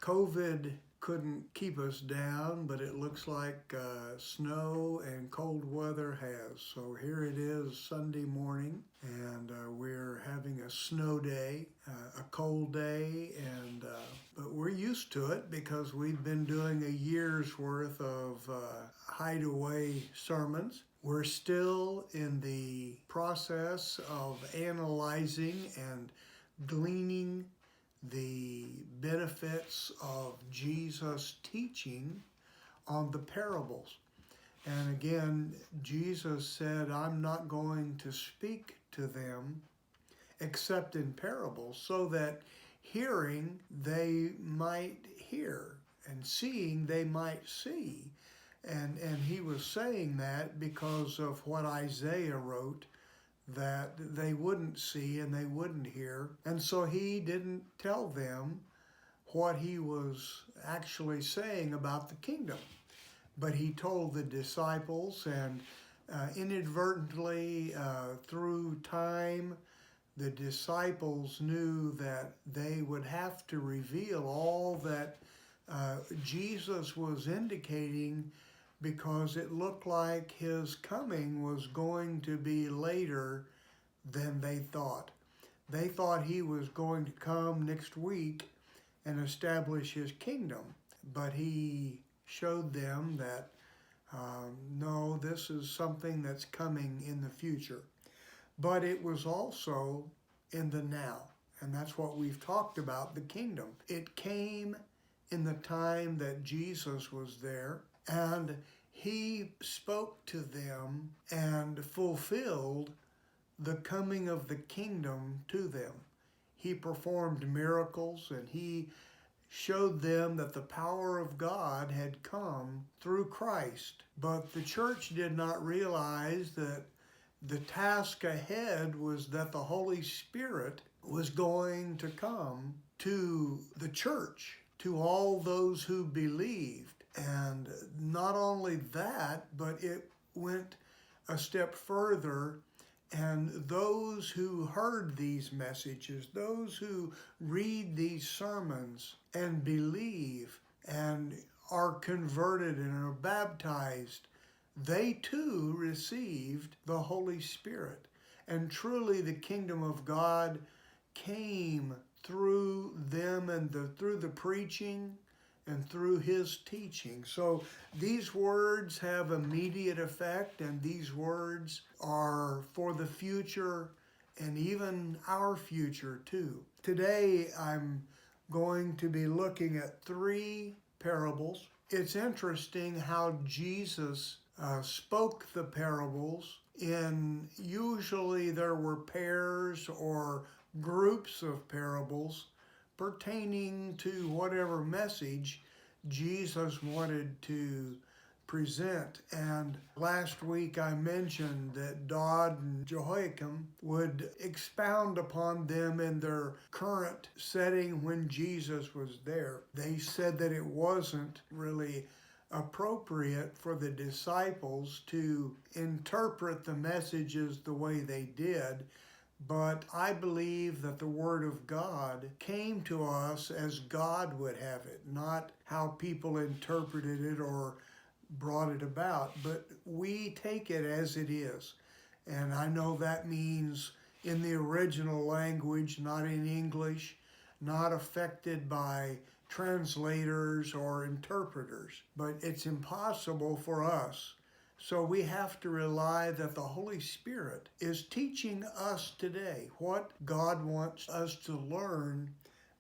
COVID couldn't keep us down, but it looks like snow and cold weather has. So here it is Sunday morning, and we're having a snow day, a cold day, and but we're used to it because we've been doing a year's worth of hideaway sermons. We're still in the process of analyzing and gleaning the benefits of Jesus' teaching on the parables. And again, Jesus said, I'm not going to speak to them except in parables, so that hearing they might hear, and seeing they might see. And he was saying that because of what Isaiah wrote, that they wouldn't see and they wouldn't hear. And so he didn't tell them what he was actually saying about the kingdom. But he told the disciples, and inadvertently, through time, the disciples knew that they would have to reveal all that Jesus was indicating, because it looked like his coming was going to be later than they thought. They thought he was going to come next week and establish his kingdom, but he showed them that no, this is something that's coming in the future. But it was also in the now, and that's what we've talked about, the kingdom. It came in the time that Jesus was there, and he spoke to them and fulfilled the coming of the kingdom to them. He performed miracles, and he showed them that the power of God had come through Christ. But the church did not realize that the task ahead was that the Holy Spirit was going to come to the church, to all those who believed. And not only that, but it went a step further, and those who heard these messages, those who read these sermons and believe and are converted and are baptized, they too received the Holy Spirit. And truly the kingdom of God came through them and through the preaching and through his teaching. So these words have immediate effect, and these words are for the future and even our future too. Today I'm going to be looking at 3 parables. It's interesting how Jesus spoke the parables usually there were pairs or groups of parables pertaining to whatever message Jesus wanted to present. And last week I mentioned that Dodd and Jehoiakim would expound upon them in their current setting when Jesus was there. They said that it wasn't really appropriate for the disciples to interpret the messages the way they did, but I believe that the Word of God came to us as God would have it, not how people interpreted it or brought it about, but we take it as it is. And I know that means in the original language, not in English, not affected by translators or interpreters, but it's impossible for us. So we have to rely that the Holy Spirit is teaching us today what God wants us to learn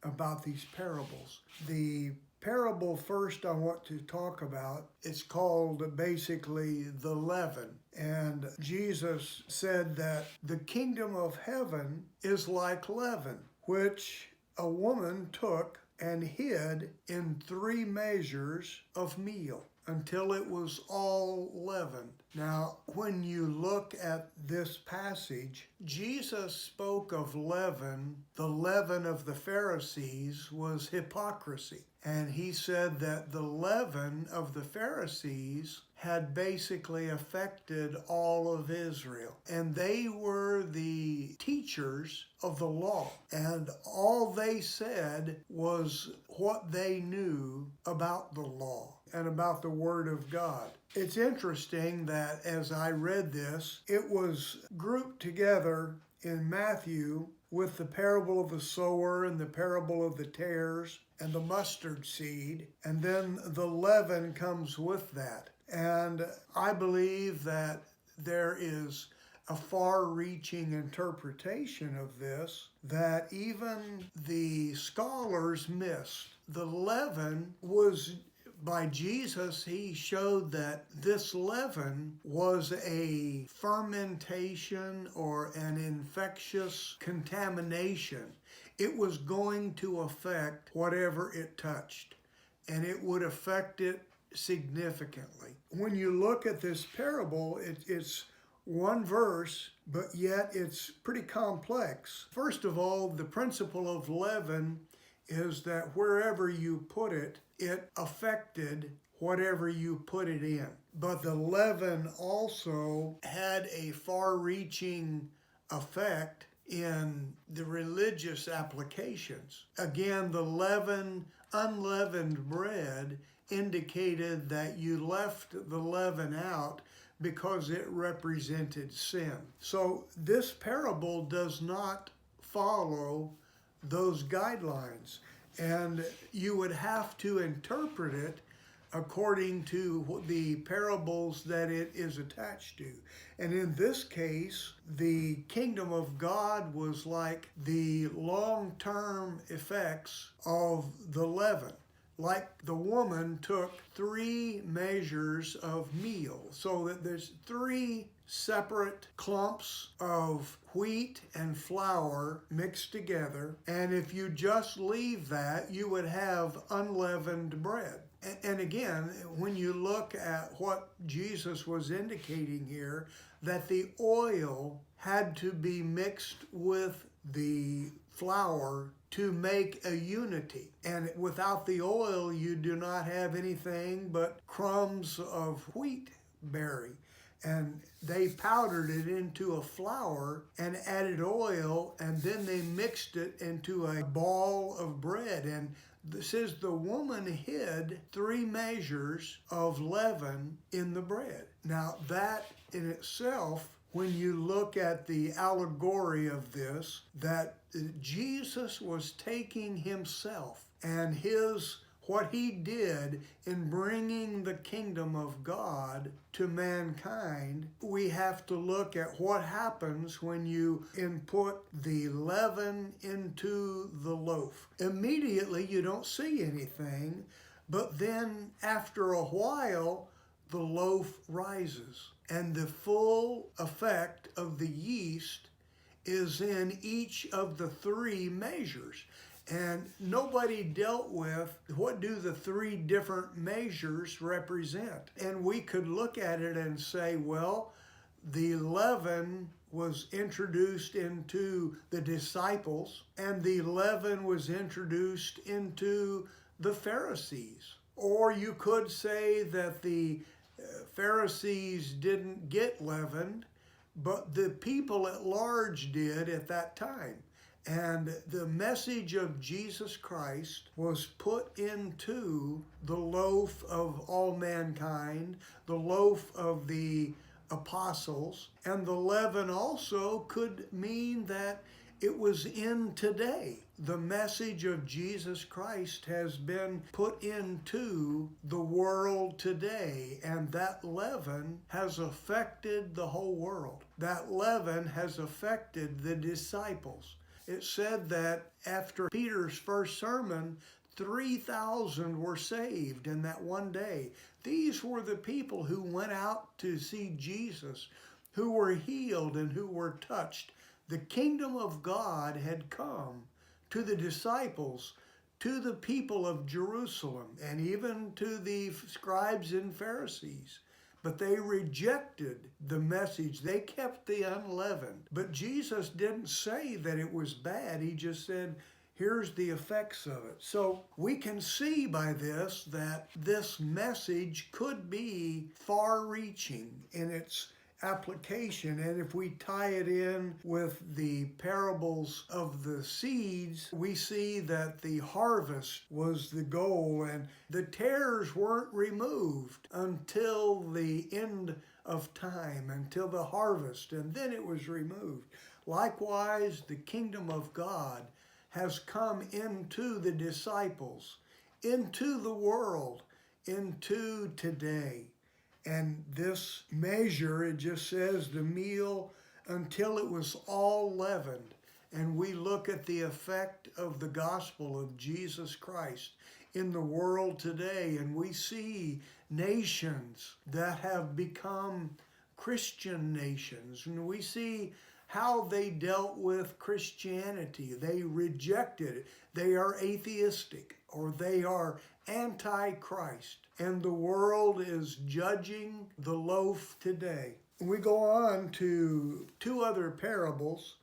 about these parables. The parable first I want to talk about, it's called basically the leaven. And Jesus said that the kingdom of heaven is like leaven, which a woman took and hid in 3 measures of meal until it was all leavened. Now, when you look at this passage, Jesus spoke of leaven. The leaven of the Pharisees was hypocrisy. And he said that the leaven of the Pharisees had basically affected all of Israel. And they were the teachers of the law. And all they said was what they knew about the law and about the Word of God. It's interesting that as I read this, it was grouped together in Matthew with the parable of the sower and the parable of the tares and the mustard seed, and then the leaven comes with that. And I believe that there is a far-reaching interpretation of this that even the scholars missed. The leaven was, by Jesus, he showed that this leaven was a fermentation or an infectious contamination. It was going to affect whatever it touched, and it would affect it significantly. When you look at this parable, it's one verse, but yet it's pretty complex. First of all, the principle of leaven is that wherever you put it, it affected whatever you put it in. But the leaven also had a far-reaching effect in the religious applications. Again, the leaven, unleavened bread, indicated that you left the leaven out because it represented sin. So this parable does not follow those guidelines, and you would have to interpret it according to the parables that it is attached to. And in this case, the kingdom of God was like the long-term effects of the leaven. Like the woman took 3 measures of meal, so that there's 3 separate clumps of wheat and flour mixed together, and if you just leave that, you would have unleavened bread. And again, when you look at what Jesus was indicating here, that the oil had to be mixed with the flour to make a unity. And without the oil, you do not have anything but crumbs of wheat berry. And they powdered it into a flour and added oil, and then they mixed it into a ball of bread. And it says the woman hid 3 measures of leaven in the bread. Now that in itself, when you look at the allegory of this, that Jesus was taking himself and what he did in bringing the kingdom of God to mankind, we have to look at what happens when you input the leaven into the loaf. Immediately you don't see anything, but then after a while, the loaf rises, and the full effect of the yeast is in each of the 3 measures. And nobody dealt with what do the 3 different measures represent. And we could look at it and say, well, the leaven was introduced into the disciples, and the leaven was introduced into the Pharisees. Or you could say that the Pharisees didn't get leavened, but the people at large did at that time. And the message of Jesus Christ was put into the loaf of all mankind, the loaf of the apostles, and the leaven also could mean that it was in today. The message of Jesus Christ has been put into the world today, and that leaven has affected the whole world. That leaven has affected the disciples. It said that after Peter's first sermon, 3,000 were saved in that one day. These were the people who went out to see Jesus, who were healed and who were touched. The kingdom of God had come to the disciples, to the people of Jerusalem, and even to the scribes and Pharisees. but they rejected the message. They kept the unleavened. But Jesus didn't say that it was bad. He just said, here's the effects of it. So we can see by this that this message could be far-reaching in its application. And if we tie it in with the parables of the seeds, we see that the harvest was the goal, and the tares weren't removed until the end of time, until the harvest, and then it was removed. Likewise, the kingdom of God has come into the disciples, into the world, into today. And this measure, it just says the meal until it was all leavened. And we look at the effect of the gospel of Jesus Christ in the world today, and we see nations that have become Christian nations, and we see how they dealt with Christianity. They rejected it. They are atheistic, or they are anti-Christ. And the world is judging the loaf today. We go on to two other parables,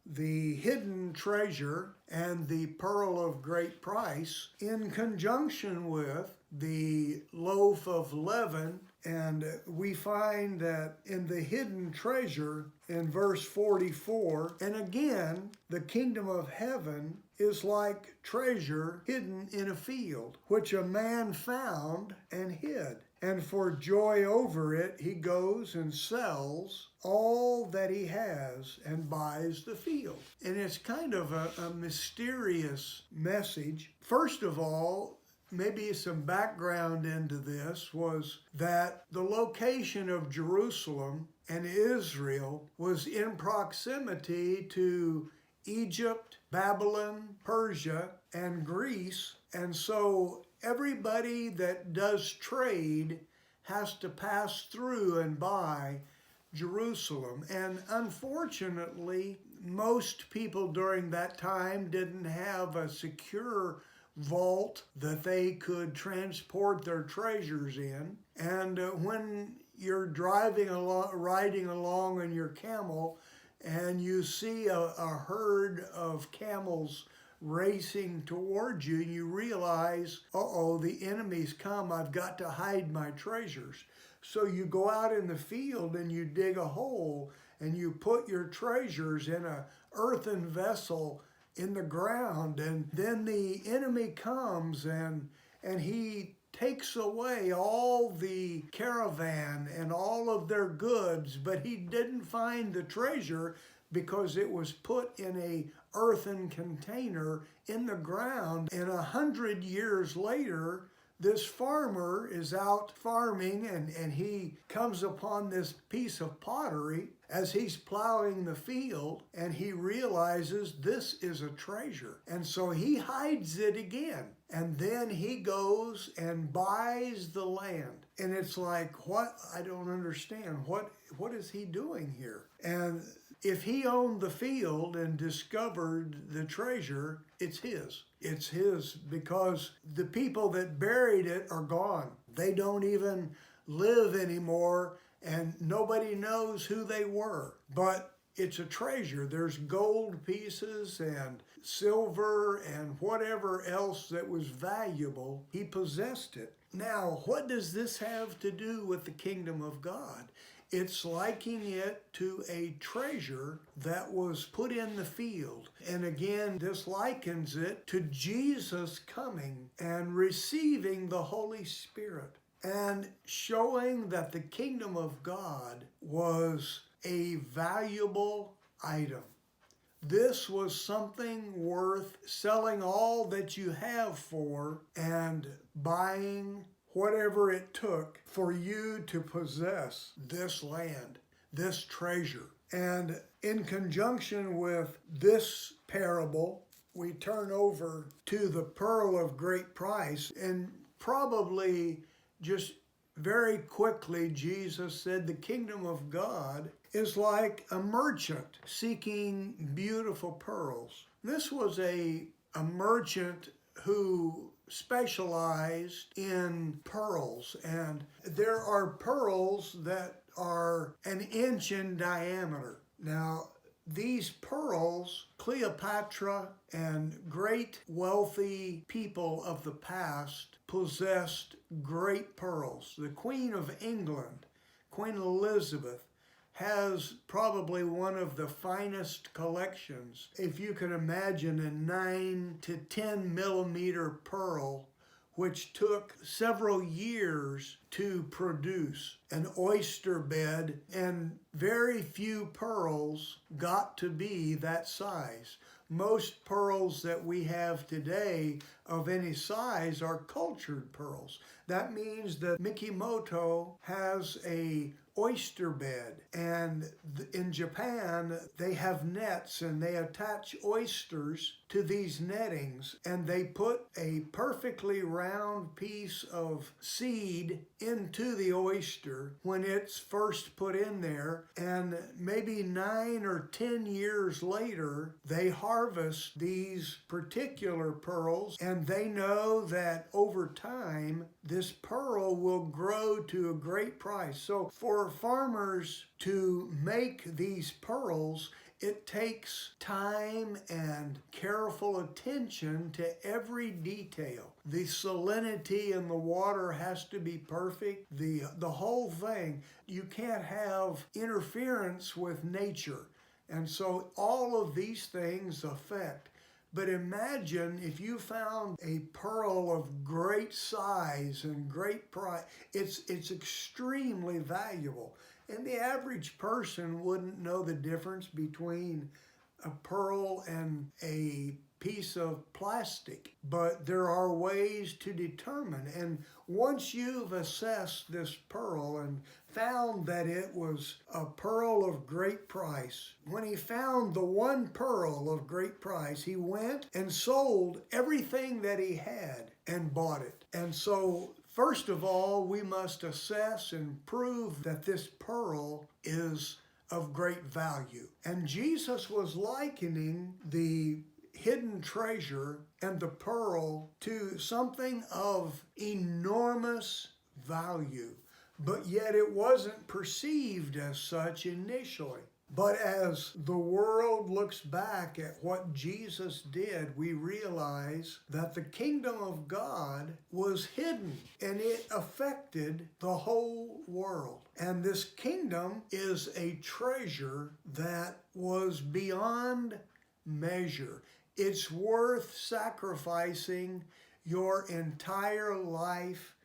the hidden treasure and the pearl of great price, in conjunction with the loaf of leaven. And we find that in the hidden treasure in verse 44, and again, the kingdom of heaven is like treasure hidden in a field, which a man found and hid. And for joy over it, he goes and sells all that he has and buys the field. And it's kind of a mysterious message. First of all, maybe some background into this was that the location of Jerusalem and Israel was in proximity to Egypt, Babylon, Persia, and Greece. And so everybody that does trade has to pass through and by Jerusalem. And unfortunately, most people during that time didn't have a secure vault that they could transport their treasures in. And when you're riding along on your camel, and you see a herd of camels racing towards you, and you realize, uh-oh, the enemy's come, I've got to hide my treasures. So you go out in the field and you dig a hole and you put your treasures in an earthen vessel in the ground, and then the enemy comes and he takes away all the caravan and all of their goods, but he didn't find the treasure because it was put in a earthen container in the ground. And 100 years later, this farmer is out farming, and he comes upon this piece of pottery as he's plowing the field, and he realizes this is a treasure. And so he hides it again. And then he goes and buys the land. And it's like, what? I don't understand. What is he doing here? And if he owned the field and discovered the treasure, it's his. It's his because the people that buried it are gone. They don't even live anymore, and nobody knows who they were. But it's a treasure. There's gold pieces and silver and whatever else that was valuable. He possessed it. Now, what does this have to do with the kingdom of God? It's likening it to a treasure that was put in the field. And again, this likens it to Jesus coming and receiving the Holy Spirit and showing that the kingdom of God was a valuable item. This was something worth selling all that you have for and buying whatever it took for you to possess this land, this treasure. And in conjunction with this parable, we turn over to the pearl of great price. And probably just very quickly, Jesus said the kingdom of God is like a merchant seeking beautiful pearls. This was a merchant who specialized in pearls, and there are pearls that are an inch in diameter. Now, these pearls, Cleopatra and great wealthy people of the past possessed great pearls. The Queen of England, Queen Elizabeth, has probably one of the finest collections. If you can imagine a 9 to 10 millimeter pearl, which took several years to produce, an oyster bed, and very few pearls got to be that size. Most pearls that we have today of any size are cultured pearls. That means that Mikimoto has a oyster bed, and in Japan they have nets and they attach oysters to these nettings, and they put a perfectly round piece of seed into the oyster when it's first put in there, and maybe 9 or 10 years later they harvest these particular pearls, and they know that over time this pearl will grow to a great price. So for farmers to make these pearls, it takes time and careful attention to every detail. The salinity in the water has to be perfect. The whole thing. You can't have interference with nature. And so all of these things affect. But imagine if you found a pearl of great size and great price. It's extremely valuable. And the average person wouldn't know the difference between a pearl and a piece of plastic. But there are ways to determine. And once you've assessed this pearl and found that it was a pearl of great price, when he found the one pearl of great price, he went and sold everything that he had and bought it. And so first of all, we must assess and prove that this pearl is of great value. And Jesus was likening the hidden treasure and the pearl to something of enormous value, but yet it wasn't perceived as such initially. But as the world looks back at what Jesus did, we realize that the kingdom of God was hidden and it affected the whole world. And this kingdom is a treasure that was beyond measure. It's worth sacrificing your entire life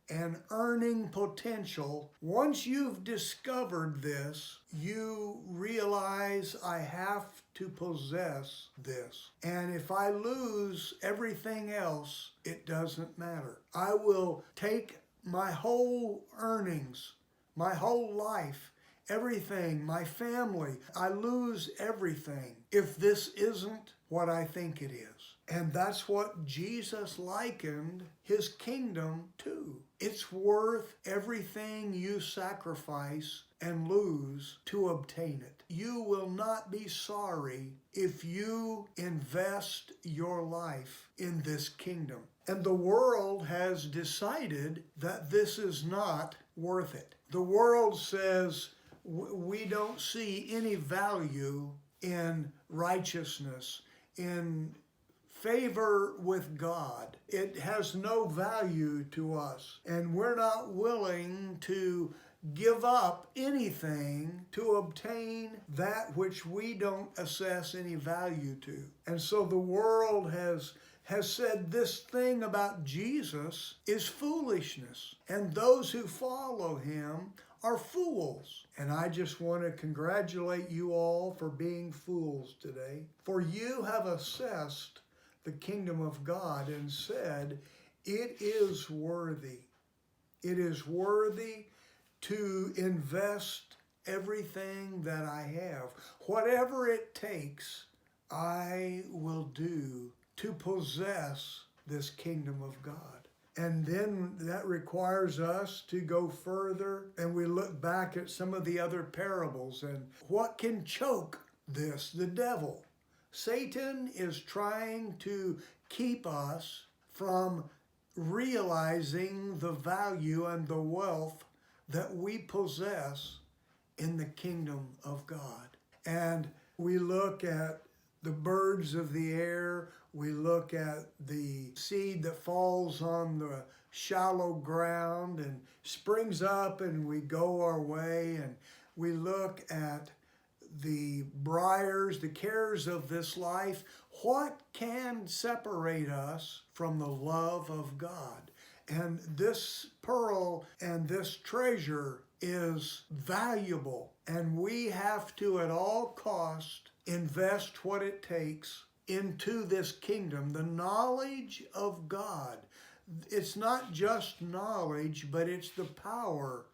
and earning potential. Once you've discovered this, you realize I have to possess this. And if I lose everything else, it doesn't matter. I will take my whole earnings, my whole life, everything, my family. I lose everything if this isn't what I think it is. And that's what Jesus likened his kingdom to. It's worth everything you sacrifice and lose to obtain it. You will not be sorry if you invest your life in this kingdom. And the world has decided that this is not worth it. The world says we don't see any value in righteousness, in favor with God. It has no value to us, and we're not willing to give up anything to obtain that which we don't assess any value to. And so the world has said this thing about Jesus is foolishness, and those who follow him are fools. And I just want to congratulate you all for being fools today, for you have assessed the kingdom of God and said, it is worthy. It is worthy to invest everything that I have. Whatever it takes, I will do to possess this kingdom of God. And then that requires us to go further, and we look back at some of the other parables. And what can choke this? The devil. Satan is trying to keep us from realizing the value and the wealth that we possess in the kingdom of God. And we look at the birds of the air, we look at the seed that falls on the shallow ground and springs up and we go our way, and we look at the briars, the cares of this life. What can separate us from the love of God? And this pearl and this treasure is valuable, and we have to at all cost invest what it takes into this kingdom, the knowledge of God. It's not just knowledge, but it's the power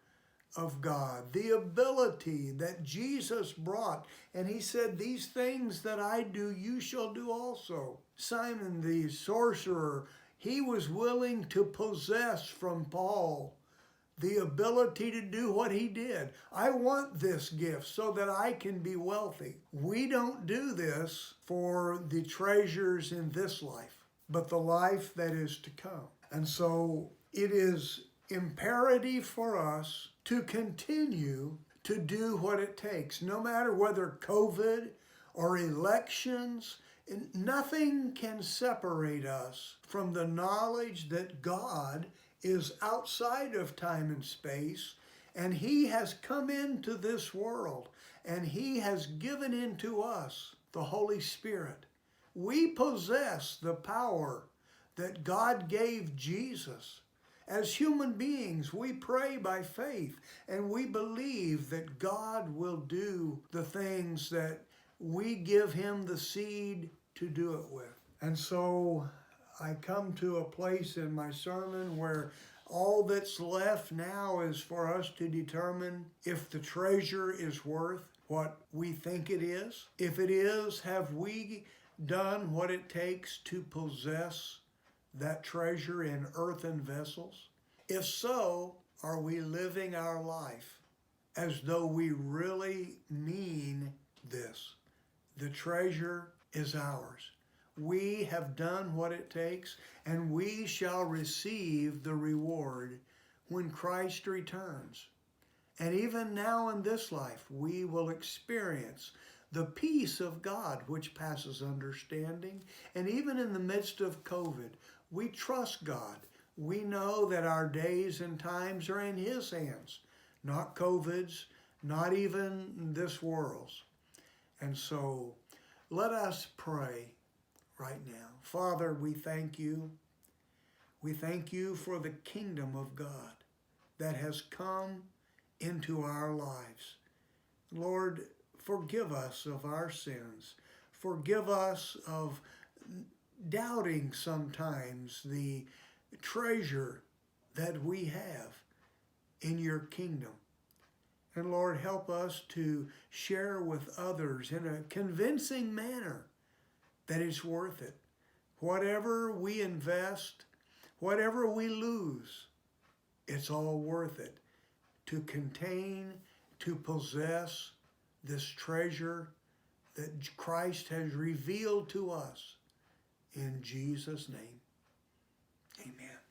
of God, the ability that Jesus brought. And he said, these things that I do, you shall do also. Simon the sorcerer, he was willing to possess from Paul the ability to do what he did. I want this gift so that I can be wealthy. We don't do this for the treasures in this life, but the life that is to come. And so it is imperative for us to continue to do what it takes, no matter whether COVID or elections. Nothing can separate us from the knowledge that God is outside of time and space, and he has come into this world, and he has given into us the Holy Spirit. We possess the power that God gave Jesus. As human beings, we pray by faith, and we believe that God will do the things that we give him the seed to do it with. And so I come to a place in my sermon where all that's left now is for us to determine if the treasure is worth what we think it is. If it is, have we done what it takes to possess that treasure in earthen vessels? If so, are we living our life as though we really mean this? The treasure is ours. We have done what it takes, and we shall receive the reward when Christ returns. And even now in this life, we will experience the peace of God, which passes understanding. And even in the midst of COVID, we trust God. We know that our days and times are in his hands, not COVID's, not even this world's. And so let us pray right now. Father, we thank you. We thank you for the kingdom of God that has come into our lives. Lord, forgive us of our sins. Forgive us of doubting sometimes the treasure that we have in your kingdom. And Lord, help us to share with others in a convincing manner that it's worth it. Whatever we invest, whatever we lose, it's all worth it to contain, to possess this treasure that Christ has revealed to us. In Jesus' name, amen.